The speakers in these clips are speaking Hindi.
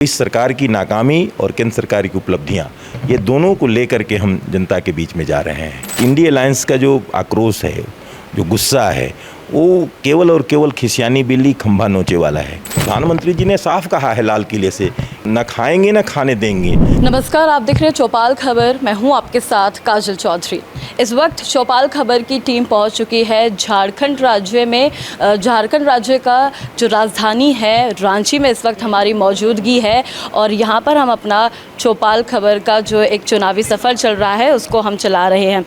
इस सरकार की नाकामी और केंद्र सरकार की उपलब्धियां, ये दोनों को लेकर के हम जनता के बीच में जा रहे हैं। इंडिया अलायंस का जो आक्रोश है, जो गुस्सा है, वो केवल और केवल खिसियानी बिल्ली खंभा नोचे वाला है। प्रधानमंत्री जी ने साफ कहा है लाल किले से, न खाएंगे न खाने देंगे। नमस्कार, आप देख रहे हैं चौपाल खबर। मैं हूं आपके साथ काजल चौधरी। इस वक्त चौपाल खबर की टीम पहुंच चुकी है झारखंड राज्य में। झारखंड राज्य का जो राजधानी है रांची में इस वक्त हमारी मौजूदगी है और यहां पर हम अपना चौपाल खबर का जो एक चुनावी सफ़र चल रहा है उसको हम चला रहे हैं।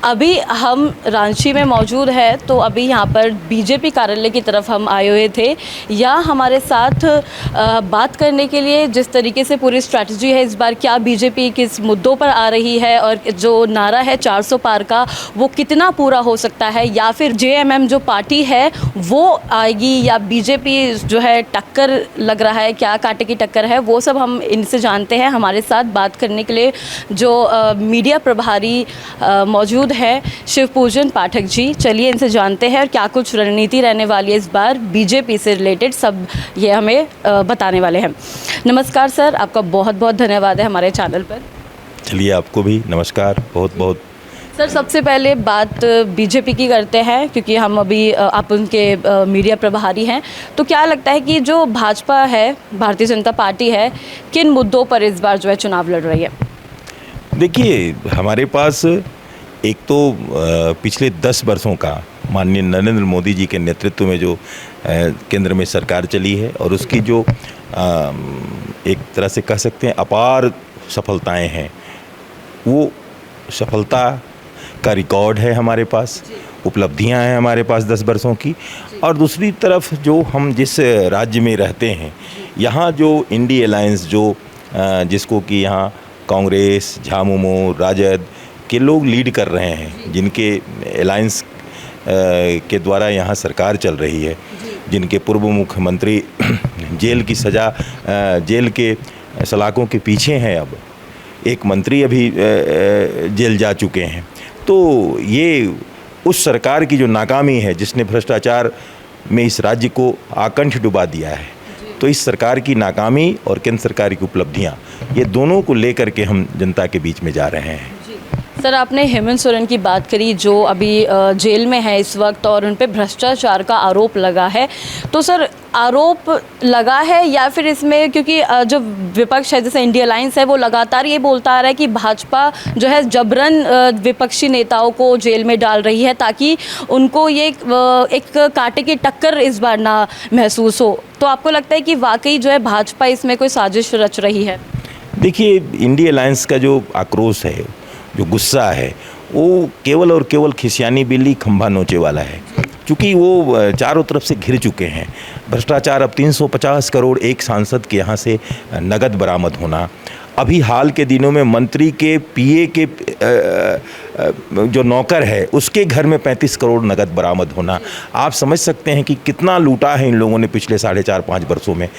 अभी हम रांची में मौजूद है, तो अभी यहाँ पर बीजेपी कार्यालय की तरफ हम आए हुए थे। यहाँ हमारे साथ बात करने के लिए जिस तरीके से पूरी स्ट्रैटेजी है इस बार, क्या बीजेपी किस मुद्दों पर आ रही है और जो नारा है 400 पार का वो कितना पूरा हो सकता है, या फिर जेएमएम जो पार्टी है वो आएगी या बीजेपी जो है टक्कर लग रहा है, क्या कांटे की टक्कर है, वो सब हम इनसे जानते हैं। हमारे साथ बात करने के लिए जो मीडिया प्रभारी मौजूद है शिवपूजन पाठक जी, चलिए इनसे जानते हैं और क्या कुछ रणनीति रहने वाली है इस बार बीजेपी से रिलेटेड, सब ये हमें बताने वाले हैं। नमस्कार सर, आपका बहुत बहुत धन्यवाद है हमारे चैनल पर। चलिए, आपको भी नमस्कार, बहुत बहुत। सर, सबसे पहले बात बीजेपी की करते हैं क्योंकि हम अभी आप उनके मीडिया प्रभारी हैं, तो क्या लगता है कि जो भाजपा है, भारतीय जनता पार्टी है, किन मुद्दों पर इस बार जो है चुनाव लड़ रही है? देखिए, हमारे पास एक तो पिछले 10 वर्षों का माननीय नरेंद्र मोदी जी के नेतृत्व में जो केंद्र में सरकार चली है और उसकी जो एक तरह से कह सकते हैं अपार सफलताएं हैं, वो सफलता का रिकॉर्ड है हमारे पास, उपलब्धियां हैं हमारे पास 10 वर्षों की। और दूसरी तरफ जो हम जिस राज्य में रहते हैं, यहाँ जो इंडिया अलायंस जो जिसको कि यहाँ कांग्रेस, झामुमो, राजद के लोग लीड कर रहे हैं, जिनके अलायंस के द्वारा यहाँ सरकार चल रही है, जिनके पूर्व मुख्यमंत्री जेल की सज़ा, जेल के सलाखों के पीछे हैं, अब एक मंत्री अभी जेल जा चुके हैं, तो ये उस सरकार की जो नाकामी है जिसने भ्रष्टाचार में इस राज्य को आकंठ डुबा दिया है, तो इस सरकार की नाकामी और केंद्र सरकार की उपलब्धियां, ये दोनों को लेकर के हम जनता के बीच में जा रहे हैं। सर, आपने हेमंत सोरेन की बात करी जो अभी जेल में है इस वक्त और उन पे भ्रष्टाचार का आरोप लगा है, तो सर आरोप लगा है या फिर इसमें, क्योंकि जो विपक्ष है जैसे इंडिया अलायंस है वो लगातार ये बोलता आ रहा है कि भाजपा जो है जबरन विपक्षी नेताओं को जेल में डाल रही है ताकि उनको ये एक कांटे की टक्कर इस बार ना महसूस हो, तो आपको लगता है कि वाकई जो है भाजपा इसमें कोई साजिश रच रही है? देखिए, इंडिया अलायंस का जो आक्रोश है, जो गुस्सा है, वो केवल और केवल खिसियानी बिल्ली खंभा नोचे वाला है, क्योंकि वो चारों तरफ से घिर चुके हैं। भ्रष्टाचार, अब 350 करोड़ एक सांसद के यहाँ से नगद बरामद होना, अभी हाल के दिनों में मंत्री के पीए के जो नौकर है उसके घर में 35 करोड़ नगद बरामद होना, आप समझ सकते हैं कि कितना लूटा है इन लोगों ने पिछले 4.5-5 वर्षों में।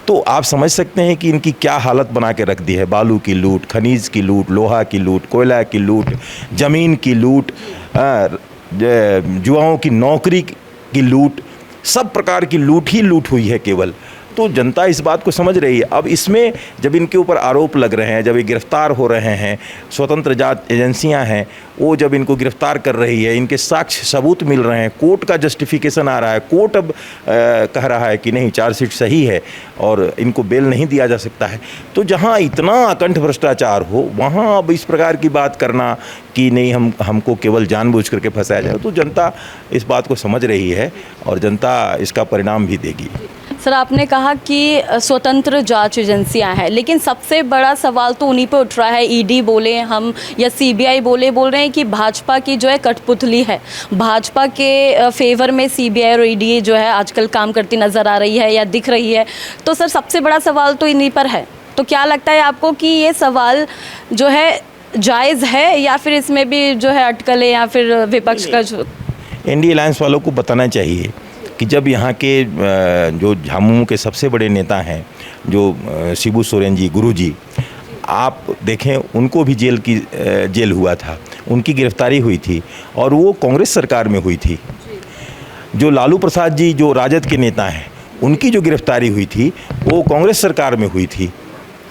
तो आप समझ सकते हैं कि इनकी क्या हालत बना के रख दी है। बालू की लूट, खनिज की लूट, लोहा की लूट, कोयला की लूट, ज़मीन की लूट, युवाओं की नौकरी की लूट, सब प्रकार की लूट ही लूट हुई है केवल। तो जनता इस बात को समझ रही है। अब इसमें जब इनके ऊपर आरोप लग रहे हैं, जब ये गिरफ्तार हो रहे हैं, स्वतंत्र जांच एजेंसियां हैं वो जब इनको गिरफ्तार कर रही है, इनके साक्ष्य सबूत मिल रहे हैं, कोर्ट का जस्टिफिकेशन आ रहा है, कोर्ट अब कह रहा है कि नहीं, चार्जशीट सही है और इनको बेल नहीं दिया जा सकता है, तो जहां इतना अकंठ भ्रष्टाचार हो वहां अब इस प्रकार की बात करना कि नहीं हमको केवल जानबूझ करके फंसाया जाए, तो जनता इस बात को समझ रही है और जनता इसका परिणाम भी देगी। सर, आपने कहा कि स्वतंत्र जांच एजेंसियां हैं, लेकिन सबसे बड़ा सवाल तो उन्हीं पे उठ रहा है, ईडी बोले हम या सीबीआई बोल रहे हैं कि भाजपा की जो है कठपुतली है, भाजपा के फेवर में सीबीआई और ईडी जो है आजकल काम करती नज़र आ रही है या दिख रही है, तो सर सबसे बड़ा सवाल तो इन्हीं पर है। तो क्या लगता है आपको कि ये सवाल जो है जायज़ है या फिर इसमें भी जो है अटकलें या फिर विपक्ष का जो? इंडिया अलायंस वालों को बताना चाहिए कि जब यहाँ के जो झामुमो के सबसे बड़े नेता हैं, जो शिबू सोरेन जी, गुरु जी, आप देखें उनको भी जेल हुआ था, उनकी गिरफ्तारी हुई थी और वो कांग्रेस सरकार में हुई थी। जो लालू प्रसाद जी जो राजद के नेता हैं उनकी जो गिरफ्तारी हुई थी वो कांग्रेस सरकार में हुई थी।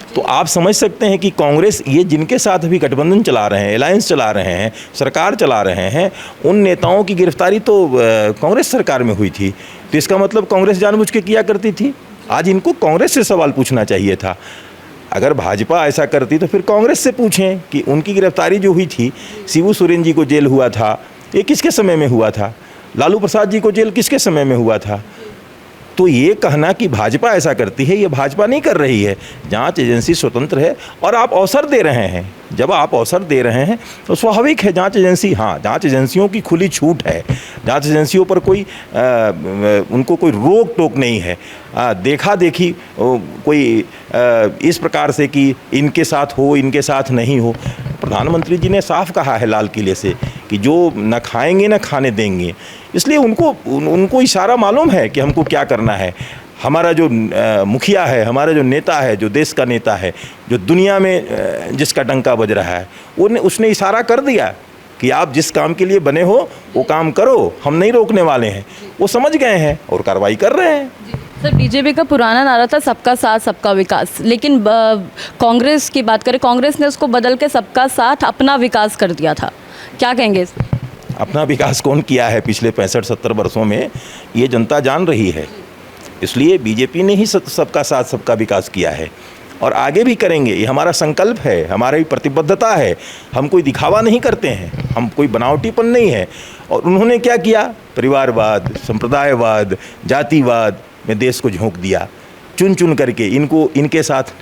तो आप समझ सकते हैं कि कांग्रेस, ये जिनके साथ अभी गठबंधन चला रहे हैं, अलायंस चला रहे हैं, सरकार चला रहे हैं, उन नेताओं की गिरफ्तारी तो कांग्रेस सरकार में हुई थी। तो इसका मतलब कांग्रेस जानबूझ के किया करती थी। आज इनको कांग्रेस से सवाल पूछना चाहिए था। अगर भाजपा ऐसा करती तो फिर कांग्रेस से पूछें कि उनकी गिरफ्तारी जो हुई थी, शिबू सोरेन जी को जेल हुआ था, ये किसके समय में हुआ था? लालू प्रसाद जी को जेल किसके समय में हुआ था? तो ये कहना कि भाजपा ऐसा करती है, ये भाजपा नहीं कर रही है। जांच एजेंसी स्वतंत्र है और आप अवसर दे रहे हैं। जब आप अवसर दे रहे हैं तो स्वाभाविक है जांच एजेंसी, हाँ, जांच एजेंसियों की खुली छूट है। जांच एजेंसियों पर कोई उनको कोई रोक टोक नहीं है। देखा देखी कोई इस प्रकार से कि इनके साथ हो, इनके साथ नहीं हो। प्रधानमंत्री जी ने साफ कहा है लाल किले से कि जो न खाएंगे न खाने देंगे। इसलिए उनको इशारा मालूम है कि हमको क्या करना है। हमारा जो मुखिया है, हमारा जो नेता है, जो देश का नेता है, जो दुनिया में जिसका डंका बज रहा है, उसने इशारा कर दिया कि आप जिस काम के लिए बने हो वो काम करो, हम नहीं रोकने वाले हैं। वो समझ गए हैं और कार्रवाई कर रहे हैं। सर, बीजेपी का पुराना नारा था सबका साथ सबका विकास, लेकिन कांग्रेस की बात करें, कांग्रेस ने उसको बदल के सबका साथ अपना विकास कर दिया था। क्या कहेंगे इस? अपना विकास कौन किया है पिछले 65-70 वर्षों में, ये जनता जान रही है। इसलिए बीजेपी ने ही सबका साथ सबका विकास किया है और आगे भी करेंगे। ये हमारा संकल्प है, हमारी प्रतिबद्धता है। हम कोई दिखावा नहीं करते हैं, हम कोई बनावटीपन नहीं है। और उन्होंने क्या किया? परिवारवाद, संप्रदायवाद, जातिवाद में देश को झोंक दिया। चुन चुन करके इनके साथ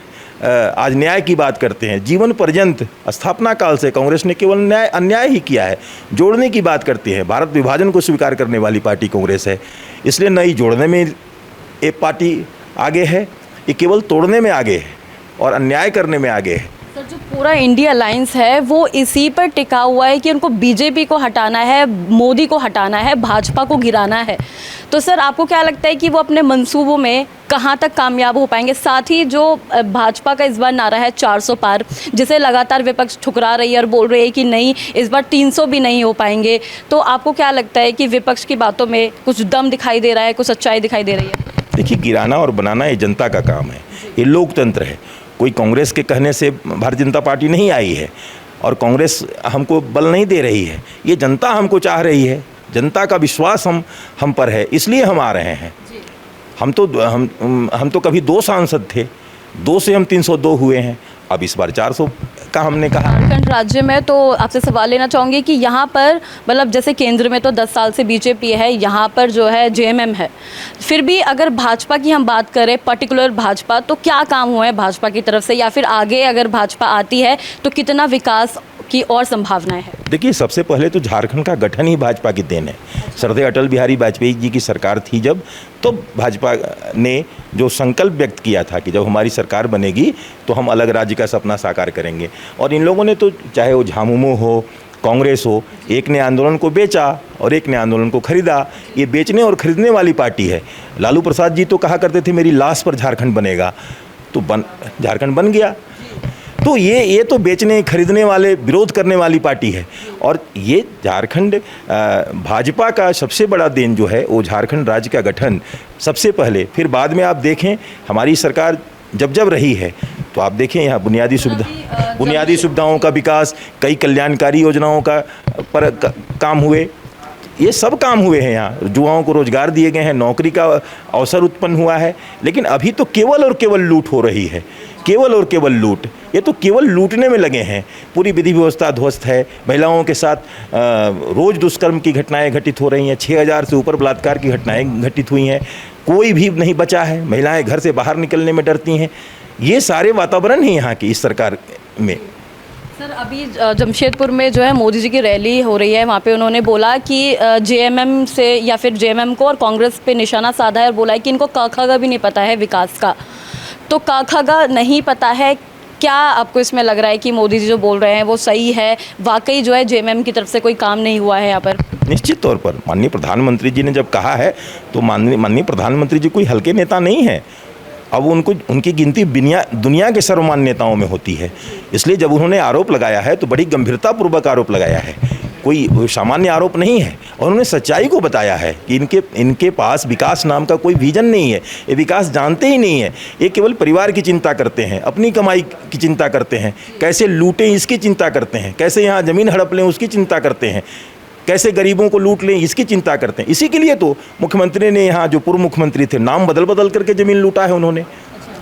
आज न्याय की बात करते हैं। जीवन पर्यंत स्थापना काल से कांग्रेस ने केवल अन्याय ही किया है। जोड़ने की बात करते हैं। भारत विभाजन को स्वीकार करने वाली पार्टी कांग्रेस है। इसलिए न ही जोड़ने में ये पार्टी आगे है, ये केवल तोड़ने में आगे है और अन्याय करने में आगे है। सर, जो पूरा इंडिया अलायंस है वो इसी पर टिका हुआ है कि उनको बीजेपी को हटाना है, मोदी को हटाना है, भाजपा को गिराना है। तो सर, आपको क्या लगता है कि वो अपने मंसूबों में कहाँ तक कामयाब हो पाएंगे? साथ ही जो भाजपा का इस बार नारा है 400 पार, जिसे लगातार विपक्ष ठुकरा रही है और बोल रही है कि नहीं, इस बार 300 भी नहीं हो पाएंगे। तो आपको क्या लगता है कि विपक्ष की बातों में कुछ दम दिखाई दे रहा है, कुछ सच्चाई दिखाई दे रही है? देखिए, गिराना और बनाना ये जनता का काम है, ये लोकतंत्र है। कोई कांग्रेस के कहने से भारतीय जनता पार्टी नहीं आई है और कांग्रेस हमको बल नहीं दे रही है। ये जनता हमको चाह रही है, जनता का विश्वास हम पर है, इसलिए हम आ रहे हैं। हम तो कभी 2 सांसद थे, 2 से हम 302 हुए हैं, अब इस बार 400 का हमने कहा। झारखंड राज्य में तो आपसे सवाल लेना चाहूँगी कि यहाँ पर मतलब जैसे केंद्र में तो 10 साल से बीजेपी है, यहाँ पर जो है जेएमएम है, फिर भी अगर भाजपा की हम बात करें, पर्टिकुलर भाजपा, तो क्या काम हुआ है भाजपा की तरफ से, या फिर आगे अगर भाजपा आती है तो कितना विकास की और संभावनाएं हैं? देखिए, सबसे पहले तो झारखंड का गठन ही भाजपा की देन है। श्रद्धेय अटल बिहारी वाजपेयी जी की सरकार थी जब, तो भाजपा ने जो संकल्प व्यक्त किया था कि जब हमारी सरकार बनेगी तो हम अलग राज्य का सपना साकार करेंगे। और इन लोगों ने तो, चाहे वो झामुमो हो, कांग्रेस हो, एक ने आंदोलन को बेचा और एक ने आंदोलन को खरीदा। ये बेचने और खरीदने वाली पार्टी है। लालू प्रसाद जी तो कहा करते थे मेरी लाश पर झारखंड बनेगा, तो झारखंड बन गया। तो ये तो बेचने खरीदने वाले, विरोध करने वाली पार्टी है। और ये झारखंड भाजपा का सबसे बड़ा देन जो है वो झारखंड राज्य का गठन सबसे पहले, फिर बाद में आप देखें हमारी सरकार जब रही है तो आप देखें यहाँ बुनियादी सुविधाओं का विकास, कई कल्याणकारी योजनाओं का काम हुए, ये सब काम हुए हैं। यहाँ युवाओं को रोजगार दिए गए हैं, नौकरी का अवसर उत्पन्न हुआ है। लेकिन अभी तो केवल और केवल लूट हो रही है, केवल और केवल लूट। ये तो केवल लूटने में लगे हैं। पूरी विधि व्यवस्था ध्वस्त है। महिलाओं के साथ रोज़ दुष्कर्म की घटनाएं घटित हो रही हैं। 6000 से ऊपर बलात्कार की घटनाएं घटित हुई हैं। कोई भी नहीं बचा है। महिलाएं घर से बाहर निकलने में डरती हैं। ये सारे वातावरण है यहाँ की इस सरकार में। सर, अभी जमशेदपुर में जो है मोदी जी की रैली हो रही है, वहाँ पे उन्होंने बोला कि जेएमएम से या फिर जेएमएम को और कांग्रेस पे निशाना साधा है और बोला है कि इनको क ख ग भी नहीं पता है विकास का। तो क ख ग नहीं पता है, क्या आपको इसमें लग रहा है कि मोदी जी जो बोल रहे हैं वो सही है? वाकई जो है जेएमएम की तरफ से कोई काम नहीं हुआ है यहाँ पर? निश्चित तौर पर माननीय प्रधानमंत्री जी ने जब कहा है तो माननीय प्रधानमंत्री जी कोई हल्के नेता नहीं है। अब उनकी गिनती दुनिया के सर्वमान्य नेताओं में होती है। इसलिए जब उन्होंने आरोप लगाया है तो बड़ी गंभीरतापूर्वक आरोप लगाया है। कोई सामान्य आरोप नहीं है, और उन्होंने सच्चाई को बताया है कि इनके पास विकास नाम का कोई विजन नहीं है, ये विकास जानते ही नहीं है। ये केवल परिवार की चिंता करते हैं, अपनी कमाई की चिंता करते हैं, कैसे लूटें इसकी चिंता करते हैं, कैसे यहाँ ज़मीन हड़प लें उसकी चिंता करते हैं, कैसे गरीबों को लूट लें इसकी चिंता करते हैं। इसी के लिए तो मुख्यमंत्री ने यहाँ जो पूर्व मुख्यमंत्री थे नाम बदल बदल करके ज़मीन लूटा है, उन्होंने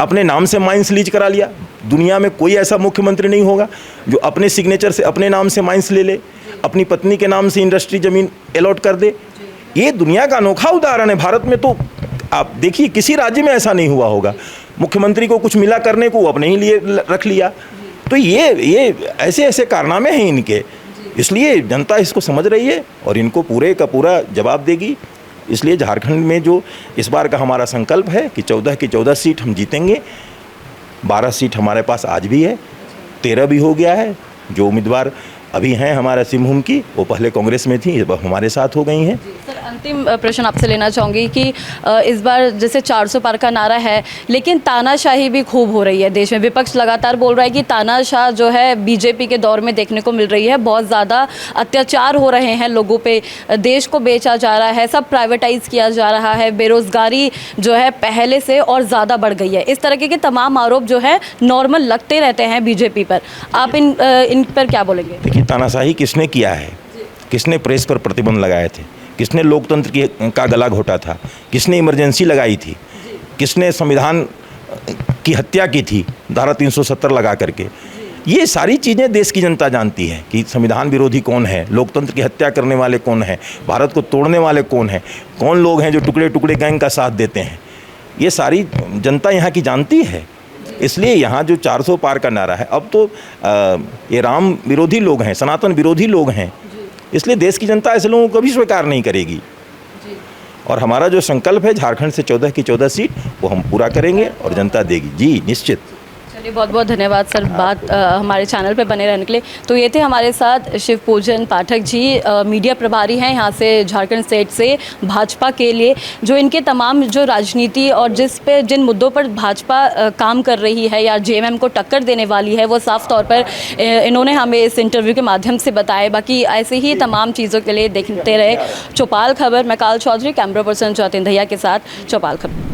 अपने नाम से माइंस लीज करा लिया। दुनिया में कोई ऐसा मुख्यमंत्री नहीं होगा जो अपने सिग्नेचर से अपने नाम से माइंस ले ले, अपनी पत्नी के नाम से इंडस्ट्री ज़मीन अलॉट कर दे। ये दुनिया का अनोखा उदाहरण है। भारत में तो आप देखिए किसी राज्य में ऐसा नहीं हुआ होगा। मुख्यमंत्री को कुछ मिला करने को अपने ही लिए रख लिया। तो ये ऐसे ऐसे कारनामे हैं इनके, इसलिए जनता इसको समझ रही है और इनको पूरे का पूरा जवाब देगी। इसलिए झारखंड में जो इस बार का हमारा संकल्प है कि 14 की 14 सीट हम जीतेंगे। 12 सीट हमारे पास आज भी है, 13 भी हो गया है। जो उम्मीदवार अभी हैं हमारा सिंहभूम की, वो पहले कांग्रेस में थी, इस बार हमारे साथ हो गई हैं। सर, अंतिम प्रश्न आपसे लेना चाहूँगी कि इस बार जैसे 400 पार का नारा है, लेकिन तानाशाही भी खूब हो रही है देश में। विपक्ष लगातार बोल रहा है कि तानाशाह जो है बीजेपी के दौर में देखने को मिल रही है, बहुत ज़्यादा अत्याचार हो रहे हैं लोगों पे, देश को बेचा जा रहा है, सब प्राइवेटाइज किया जा रहा है, बेरोज़गारी जो है पहले से और ज़्यादा बढ़ गई है। इस तरीके के तमाम आरोप जो है नॉर्मल लगते रहते हैं बीजेपी पर। आप इन पर क्या बोलेंगे? देखिए, तानाशाही किसने किया है? किसने प्रेस पर प्रतिबंध लगाए थे? किसने लोकतंत्र का गला घोटा था? किसने इमरजेंसी लगाई थी? किसने संविधान की हत्या की थी धारा 370 लगा करके? ये सारी चीज़ें देश की जनता जानती है कि संविधान विरोधी कौन है, लोकतंत्र की हत्या करने वाले कौन है, भारत को तोड़ने वाले कौन है, कौन लोग हैं जो टुकड़े टुकड़े गैंग का साथ देते हैं। ये सारी जनता यहाँ की जानती है। इसलिए यहाँ जो 400 पार का नारा है, अब तो ये राम विरोधी लोग हैं, सनातन विरोधी लोग हैं, इसलिए देश की जनता ऐसे लोगों को कभी स्वीकार नहीं करेगी। और हमारा जो संकल्प है झारखंड से 14 की 14 सीट, वो हम पूरा करेंगे और जनता देगी। जी निश्चित। चलिए, बहुत बहुत धन्यवाद सर हमारे चैनल पे बने रहने के लिए। तो ये थे हमारे साथ शिव पूजन पाठक जी, मीडिया प्रभारी हैं यहाँ से झारखंड स्टेट से भाजपा के लिए, जो इनके तमाम जो राजनीति और जिन मुद्दों पर भाजपा काम कर रही है या जेएमएम को टक्कर देने वाली है, वो साफ तौर पर इन्होंने हमें इस इंटरव्यू के माध्यम से बताया। बाकी ऐसे ही तमाम चीज़ों के लिए देखते रहे चौपाल खबर। मैं काल चौधरी, कैमरा पर्सन ज्योतिन दहिया के साथ, चौपाल खबर।